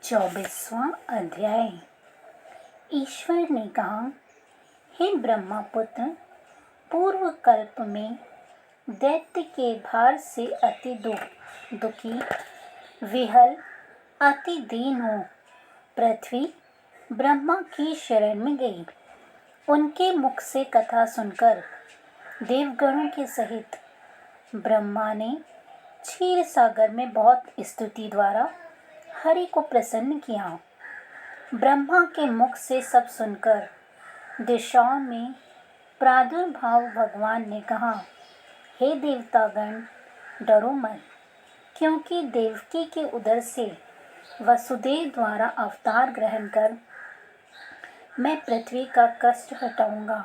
24वां अध्याय। ईश्वर ने कहा, हे ब्रह्मपुत्र, पूर्व कल्प में दैत्य के भार से अति दुखी, विहल, अति दीन हो पृथ्वी ब्रह्मा की शरण में गई। उनके मुख से कथा सुनकर देवगणों के सहित ब्रह्मा ने क्षीर सागर में बहुत स्तुति द्वारा हरि को प्रसन्न किया। ब्रह्मा के मुख से सब सुनकर दिशाओं में प्रादुर्भाव भगवान ने कहा, हे देवतागण, डरो मत, क्योंकि देवकी के उदर से वसुदेव द्वारा अवतार ग्रहण कर मैं पृथ्वी का कष्ट हटाऊंगा।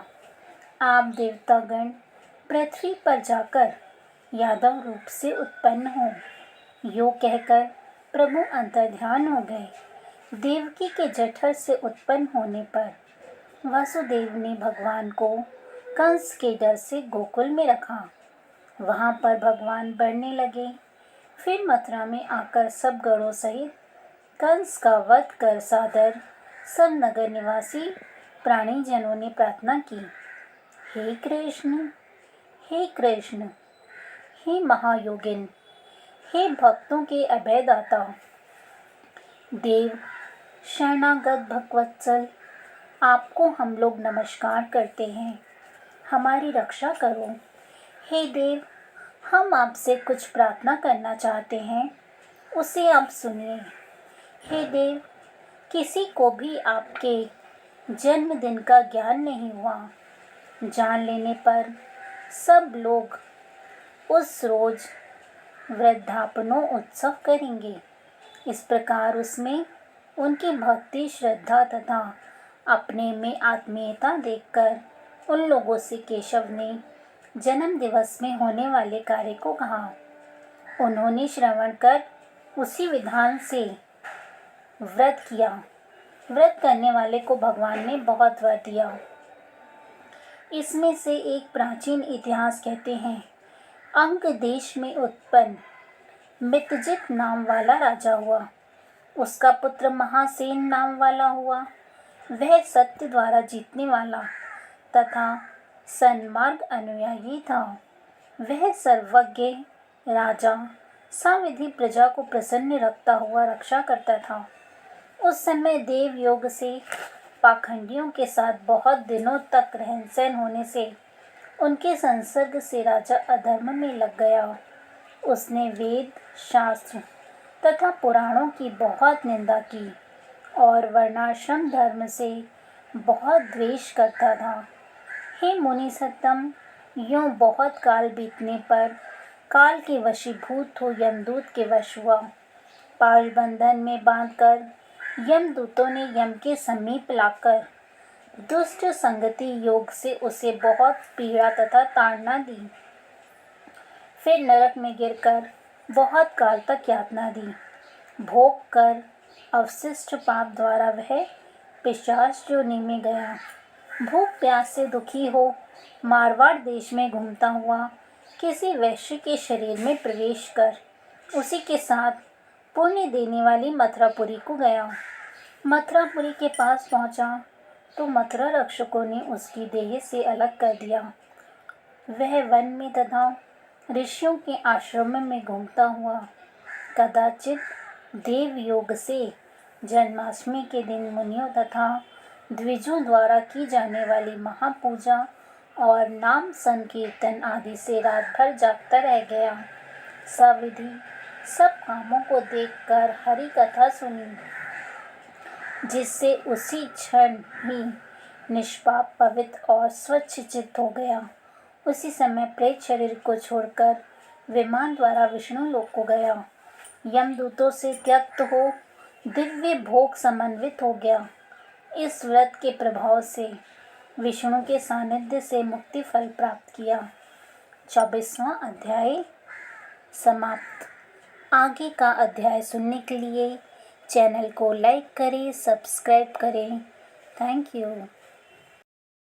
आप देवतागण पृथ्वी पर जाकर यादव रूप से उत्पन्न हो। यो कहकर प्रभु अंतर्ध्यान हो गए। देवकी के जठर से उत्पन्न होने पर वसुदेव ने भगवान को कंस के डर से गोकुल में रखा। वहां पर भगवान बढ़ने लगे। फिर मथुरा में आकर सब गणों सहित कंस का वध कर सादर सब नगर निवासी प्राणी जनों ने प्रार्थना की, हे कृष्ण, हे कृष्ण, हे महायोगिन, हे भक्तों के अभयदाता, देव शरणागत भगवत्सल, आपको हम लोग नमस्कार करते हैं, हमारी रक्षा करो। हे देव, हम आपसे कुछ प्रार्थना करना चाहते हैं, उसे आप सुनिए। हे देव, किसी को भी आपके जन्मदिन का ज्ञान नहीं हुआ। जान लेने पर सब लोग उस रोज वृद्धापनो उत्सव करेंगे। इस प्रकार उसमें उनकी भक्ति, श्रद्धा तथा अपने में आत्मीयता देखकर उन लोगों से केशव ने जन्म दिवस में होने वाले कार्य को कहा। उन्होंने श्रवण कर उसी विधान से व्रत किया। व्रत करने वाले को भगवान ने बहुत वर दिया। इसमें से एक प्राचीन इतिहास कहते हैं, अंग देश में उत्पन्न मितजित नाम वाला राजा हुआ। उसका पुत्र महासेन नाम वाला हुआ। वह सत्य द्वारा जीतने वाला तथा सन्मार्ग अनुयायी था। वह सर्वज्ञ राजा साविधि प्रजा को प्रसन्न रखता हुआ रक्षा करता था। उस समय देव योग से पाखंडियों के साथ बहुत दिनों तक रहन सहन होने से उनके संसर्ग से राजा अधर्म में लग गया। उसने वेद, शास्त्र तथा पुराणों की बहुत निंदा की और वर्णाश्रम धर्म से बहुत द्वेष करता था। हे मुनि सत्तम, यूं बहुत काल बीतने पर काल के वशीभूत हो यमदूत के वश हुआ। पाश बंधन में बांधकर यमदूतों ने यम के समीप लाकर दुष्ट संगति योग से उसे बहुत पीड़ा तथा ताड़ना दी। फिर नरक में गिरकर बहुत काल तक यातना दी। भोग कर अवशिष्ट पाप द्वारा वह पिशाच योनि में गया। भूख प्यास से दुखी हो मारवाड़ देश में घूमता हुआ किसी वैश्य के शरीर में प्रवेश कर उसी के साथ पुण्य देने वाली मथुरापुरी को गया। मथुरापुरी के पास पहुंचा तो मथुरा रक्षकों ने उसकी देह से अलग कर दिया। वह वन में तथा ऋषियों के आश्रम में घूमता हुआ कदाचित देव योग से जन्माष्टमी के दिन मुनियों तथा द्विजों द्वारा की जाने वाली महापूजा और नाम संकीर्तन आदि से रात भर जागता रह गया। सविधि सब कामों को देखकर हरि कथा सुनी, जिससे उसी क्षण ही निष्पाप, पवित्र और स्वच्छ चित्त हो गया। उसी समय प्रेत शरीर को छोड़कर विमान द्वारा विष्णु लोक को गया। यमदूतों से त्यक्त हो दिव्य भोग समन्वित हो गया। इस व्रत के प्रभाव से विष्णु के सानिध्य से मुक्ति फल प्राप्त किया। 24वां अध्याय समाप्त। आगे का अध्याय सुनने के लिए चैनल को लाइक करें, सब्सक्राइब करें। Thank you.